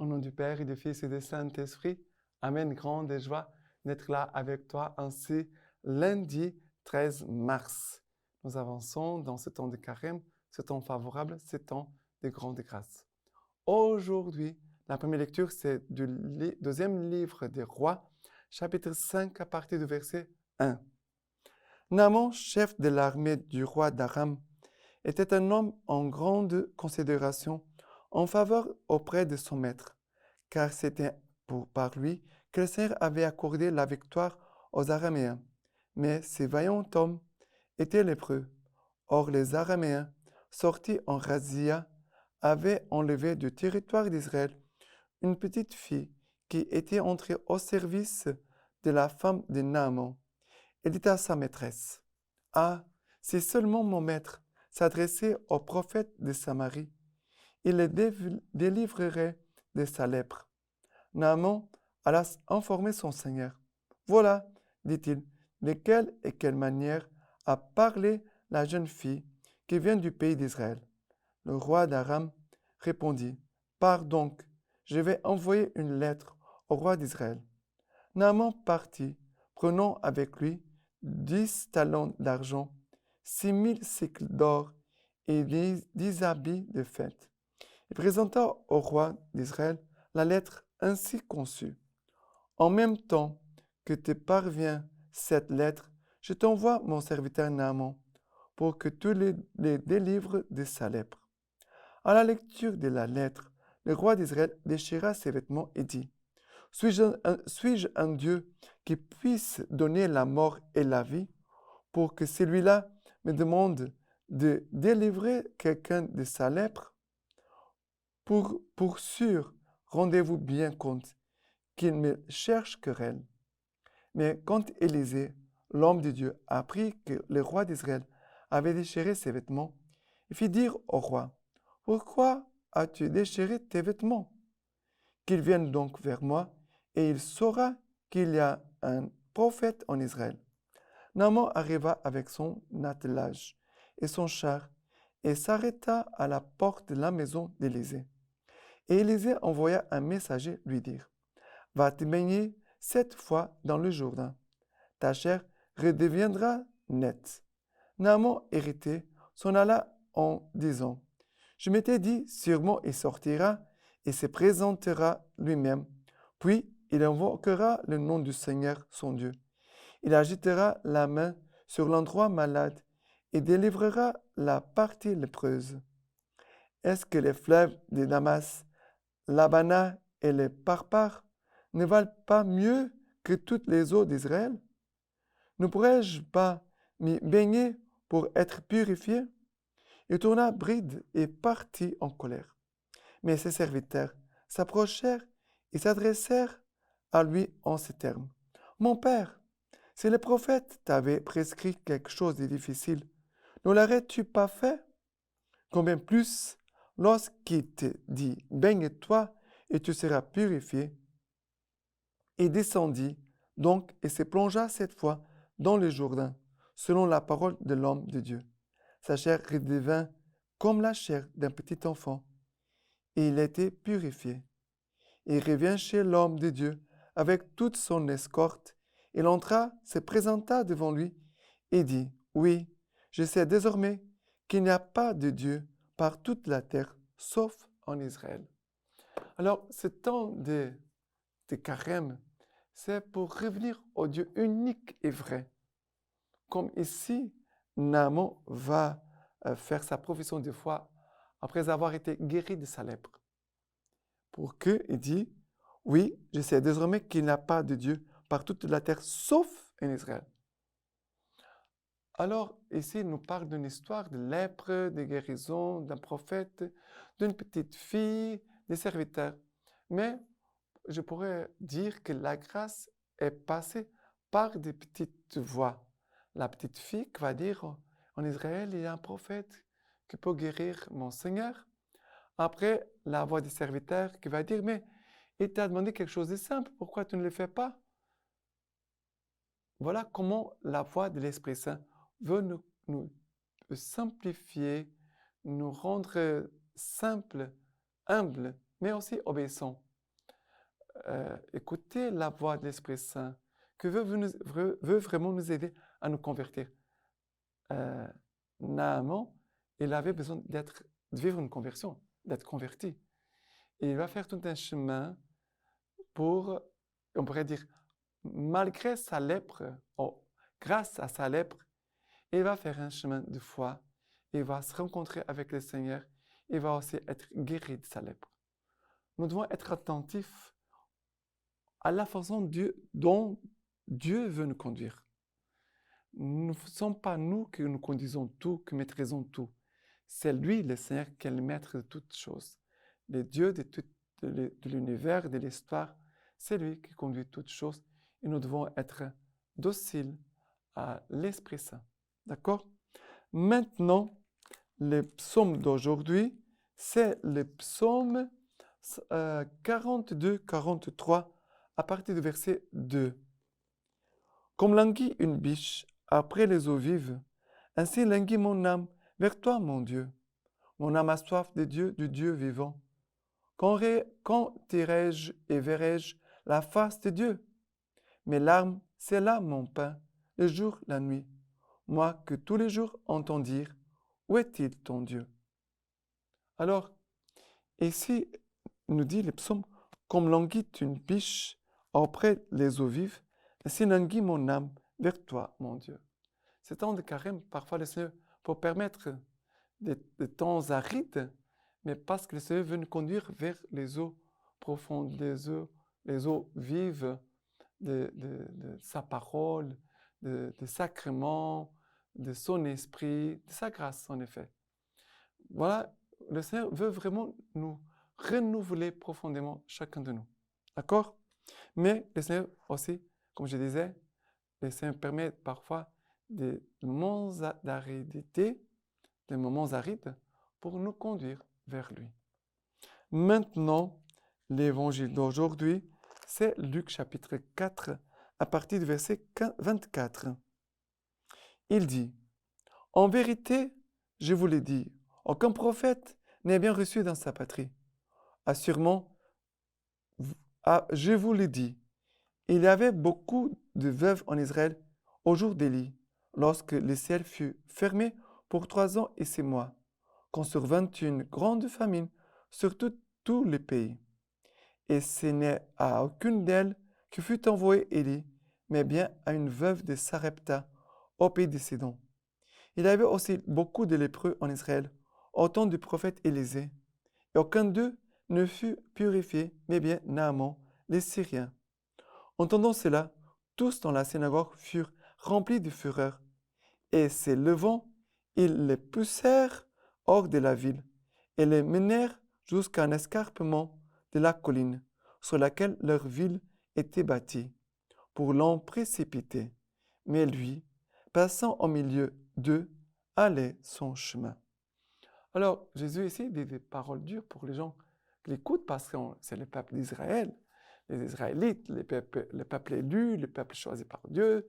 Au nom du Père et du Fils et du Saint-Esprit, Amen. Grande joie d'être là avec toi ainsi lundi 13 mars. Nous avançons dans ce temps de carême, ce temps favorable, ce temps de grande grâce. Aujourd'hui, la première lecture, c'est du deuxième livre des Rois, chapitre 5 à partir du verset 1. Naaman, chef de l'armée du roi d'Aram, était un homme en grande considération en faveur auprès de son maître, car c'était par lui que le Seigneur avait accordé la victoire aux Araméens. Mais ces vaillants hommes étaient lépreux. Or les Araméens, sortis en razzia, avaient enlevé du territoire d'Israël une petite fille qui était entrée au service de la femme de Naaman. Elle dit à sa maîtresse, « Ah, si seulement mon maître s'adressait au prophète de Samarie, il le délivrerait de sa lèpre. » Naaman alla informer son Seigneur. « Voilà, dit-il, de quelle et quelle manière a parlé la jeune fille qui vient du pays d'Israël. » Le roi d'Aram répondit, « Pars donc, je vais envoyer une lettre au roi d'Israël. » Naaman partit, prenant avec lui 10 talents d'argent, 6000 cycles d'or et 10 habits de fête. Il présenta au roi d'Israël la lettre ainsi conçue. En même temps que te parvient cette lettre, je t'envoie mon serviteur Naaman pour que tu le délivres de sa lèpre. À la lecture de la lettre, le roi d'Israël déchira ses vêtements et dit, « Suis-je un Dieu qui puisse donner la mort et la vie pour que celui-là me demande de délivrer quelqu'un de sa lèpre? Pour sûr, rendez-vous bien compte qu'il me cherche querelle. » Mais quand Élisée, l'homme de Dieu, apprit que le roi d'Israël avait déchiré ses vêtements, il fit dire au roi, « Pourquoi as-tu déchiré tes vêtements? Qu'il vienne donc vers moi, et il saura qu'il y a un prophète en Israël. » Naaman arriva avec son attelage et son char, et s'arrêta à la porte de la maison d'Élisée. Et Élisée envoya un messager lui dire, « Va te baigner 7 fois dans le Jourdain. Ta chair redeviendra nette. » Naaman, irrité, s'en alla en disant, « Je m'étais dit, sûrement il sortira et se présentera lui-même. Puis il invoquera le nom du Seigneur son Dieu. Il agitera la main sur l'endroit malade et délivrera la partie lépreuse. Est-ce que les fleuves de Damas, l'Abana et les Parpar ne valent pas mieux que toutes les eaux d'Israël? Ne pourrais-je pas m'y baigner pour être purifié? » Il tourna bride et partit en colère. Mais ses serviteurs s'approchèrent et s'adressèrent à lui en ces termes. « Mon père, si le prophète t'avait prescrit quelque chose de difficile, ne l'aurais-tu pas fait? Combien plus lorsqu'il te dit, baigne-toi et tu seras purifié. » Et descendit donc et se plongea cette fois dans le Jourdain, selon la parole de l'homme de Dieu. Sa chair redevint comme la chair d'un petit enfant, et il était purifié. Il revient chez l'homme de Dieu avec toute son escorte. Il entra, se présenta devant lui et dit, « Oui, je sais désormais qu'il n'y a pas de Dieu par toute la terre, sauf en Israël. » Alors, ce temps de carême, c'est pour revenir au Dieu unique et vrai. Comme ici, Naaman va faire sa profession de foi après avoir été guéri de sa lèpre. Pour que, il dit, « Oui, je sais désormais qu'il n'y a pas de Dieu par toute la terre, sauf en Israël. » Alors, ici, il nous parle d'une histoire de lèpre, de guérison, d'un prophète, d'une petite fille, des serviteurs. Mais je pourrais dire que la grâce est passée par des petites voix. La petite fille qui va dire, en Israël, il y a un prophète qui peut guérir mon Seigneur. Après, la voix des serviteurs qui va dire, mais il t'a demandé quelque chose de simple, pourquoi tu ne le fais pas? Voilà comment la voix de l'Esprit Saint veut nous simplifier, nous rendre simples, humbles, mais aussi obéissants. écouter la voix de l'Esprit Saint, qui veut vraiment nous aider à nous convertir. Naaman, il avait besoin de vivre une conversion, d'être converti. Et il va faire tout un chemin pour, on pourrait dire, malgré sa lèpre, grâce à sa lèpre, il va faire un chemin de foi. Il va se rencontrer avec le Seigneur. Il va aussi être guéri de sa lèpre. Nous devons être attentifs à la façon dont Dieu veut nous conduire. Ne sommes pas nous qui nous conduisons tout, qui maîtrisons tout. C'est lui, le Seigneur, qui est le maître de toutes choses. Le Dieu de l'univers, de l'histoire, c'est lui qui conduit toutes choses. Et nous devons être dociles à l'Esprit Saint. D'accord? Maintenant, le psaume d'aujourd'hui, c'est le psaume 42-43 à partir du verset 2. Comme languit une biche après les eaux vives, ainsi languit mon âme vers toi, mon Dieu. Mon âme a soif de Dieu, du Dieu vivant. Quand irai-je et verrai-je la face de Dieu? Mes larmes, c'est là mon pain, le jour, la nuit. Moi que tous les jours entends dire, où est-il ton Dieu? Alors, ici, nous dit le psaume, comme languit une biche après les eaux vives, ainsi languit mon âme vers toi, mon Dieu. Ces temps de carême, parfois le Seigneur, pour permettre des temps arides, mais parce que le Seigneur veut nous conduire vers les eaux profondes, les eaux vives de sa parole, de sacrements, de son esprit, de sa grâce en effet. Voilà, le Seigneur veut vraiment nous renouveler profondément chacun de nous. D'accord? Mais le Seigneur aussi, comme je disais, le Seigneur permet parfois des moments d'aridité, des moments arides pour nous conduire vers lui. Maintenant, l'évangile d'aujourd'hui, c'est Luc chapitre 4, à partir du verset 24. Il dit, « En vérité, je vous l'ai dit, aucun prophète n'est bien reçu dans sa patrie. Assurément, je vous l'ai dit, il y avait beaucoup de veuves en Israël au jour d'Élie, lorsque le ciel fut fermé pour 3 ans et 6 mois, quand survint une grande famine sur tous les pays. Et ce n'est à aucune d'elles que fut envoyé Élie, mais bien à une veuve de Sarepta, au pays de Sidon. Il y avait aussi beaucoup de lépreux en Israël, au temps du prophète Élisée, et aucun d'eux ne fut purifié, mais bien Naaman, les Syriens. Entendant cela, tous dans la synagogue furent remplis de fureur, et s'élevant, ils les poussèrent hors de la ville, et les menèrent jusqu'à un escarpement de la colline, sur laquelle leur ville était bâtie, pour l'en précipiter. Mais lui, passant au milieu d'eux, allait son chemin. Alors, Jésus ici dit des paroles dures pour les gens qui l'écoutent, parce que c'est le peuple d'Israël, les Israélites, le peuple élu, le peuple choisi par Dieu,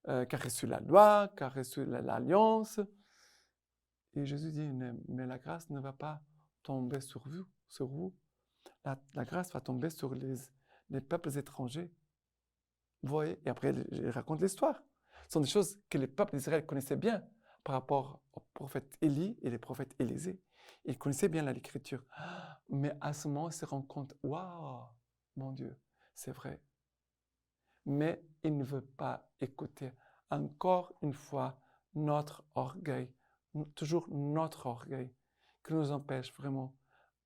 qui a reçu la loi, qui a reçu l'alliance. Et Jésus dit, mais la grâce ne va pas tomber sur vous. La grâce va tomber sur les peuples étrangers. Vous voyez? Et après, il raconte l'histoire. Ce sont des choses que les peuples d'Israël connaissaient bien par rapport au prophète Élie et les prophètes Élisée. Ils connaissaient bien l'Écriture. Mais à ce moment, ils se rendent compte, waouh, mon Dieu, c'est vrai. Mais il ne veut pas écouter. Encore une fois, notre orgueil, toujours notre orgueil, qui nous empêche vraiment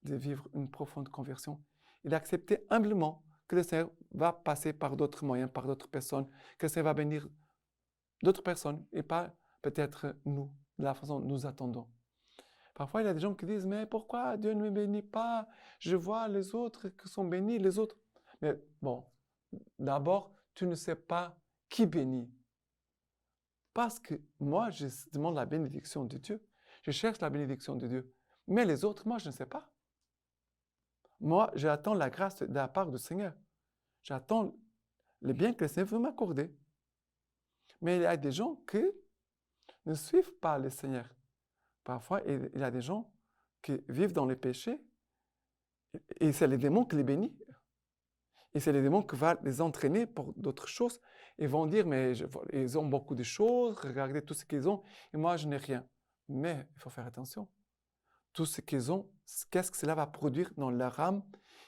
de vivre une profonde conversion. Il a accepté humblement que le Seigneur va passer par d'autres moyens, par d'autres personnes, que le Seigneur va bénir d'autres personnes et pas peut-être nous, de la façon dont nous attendons. Parfois, il y a des gens qui disent, mais pourquoi Dieu ne me bénit pas? Je vois les autres qui sont bénis, les autres. Mais bon, d'abord, tu ne sais pas qui bénit. Parce que moi, je demande la bénédiction de Dieu. Je cherche la bénédiction de Dieu. Mais les autres, moi, je ne sais pas. Moi, j'attends la grâce de la part du Seigneur. J'attends le bien que le Seigneur veut m'accorder. Mais il y a des gens qui ne suivent pas le Seigneur. Parfois, il y a des gens qui vivent dans les péchés et c'est les démons qui les bénissent. Et c'est les démons qui vont les entraîner pour d'autres choses. Ils vont dire, mais ils ont beaucoup de choses, regardez tout ce qu'ils ont, et moi je n'ai rien. Mais il faut faire attention. Tout ce qu'ils ont, qu'est-ce que cela va produire dans leur âme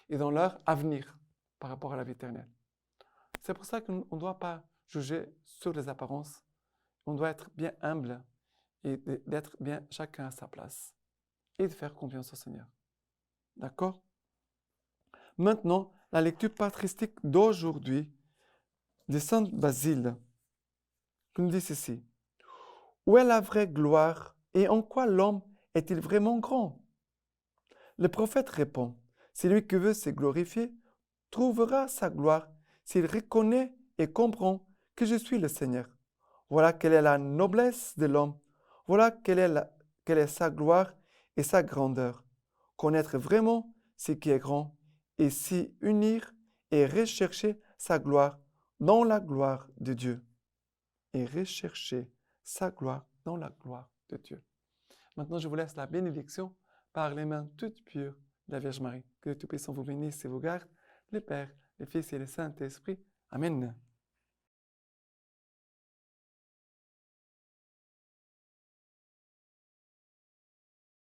et dans leur avenir par rapport à la vie éternelle. C'est pour ça qu'on ne doit pas juger sur les apparences. On doit être bien humble et d'être bien chacun à sa place et de faire confiance au Seigneur. D'accord? Maintenant, la lecture patristique d'aujourd'hui de Saint Basile nous dit ceci. Où est la vraie gloire et en quoi l'homme est-il vraiment grand? Le prophète répond, celui qui veut se glorifier trouvera sa gloire s'il reconnaît et comprend que je suis le Seigneur. Voilà quelle est la noblesse de l'homme. Voilà quelle est sa gloire et sa grandeur. Connaître vraiment ce qui est grand et s'y unir et rechercher sa gloire dans la gloire de Dieu. Et rechercher sa gloire dans la gloire de Dieu. Maintenant, je vous laisse la bénédiction par les mains toutes pures de la Vierge Marie. Que le Tout-Puissant vous bénisse et vous garde, le Père, le Fils et le Saint-Esprit. Amen.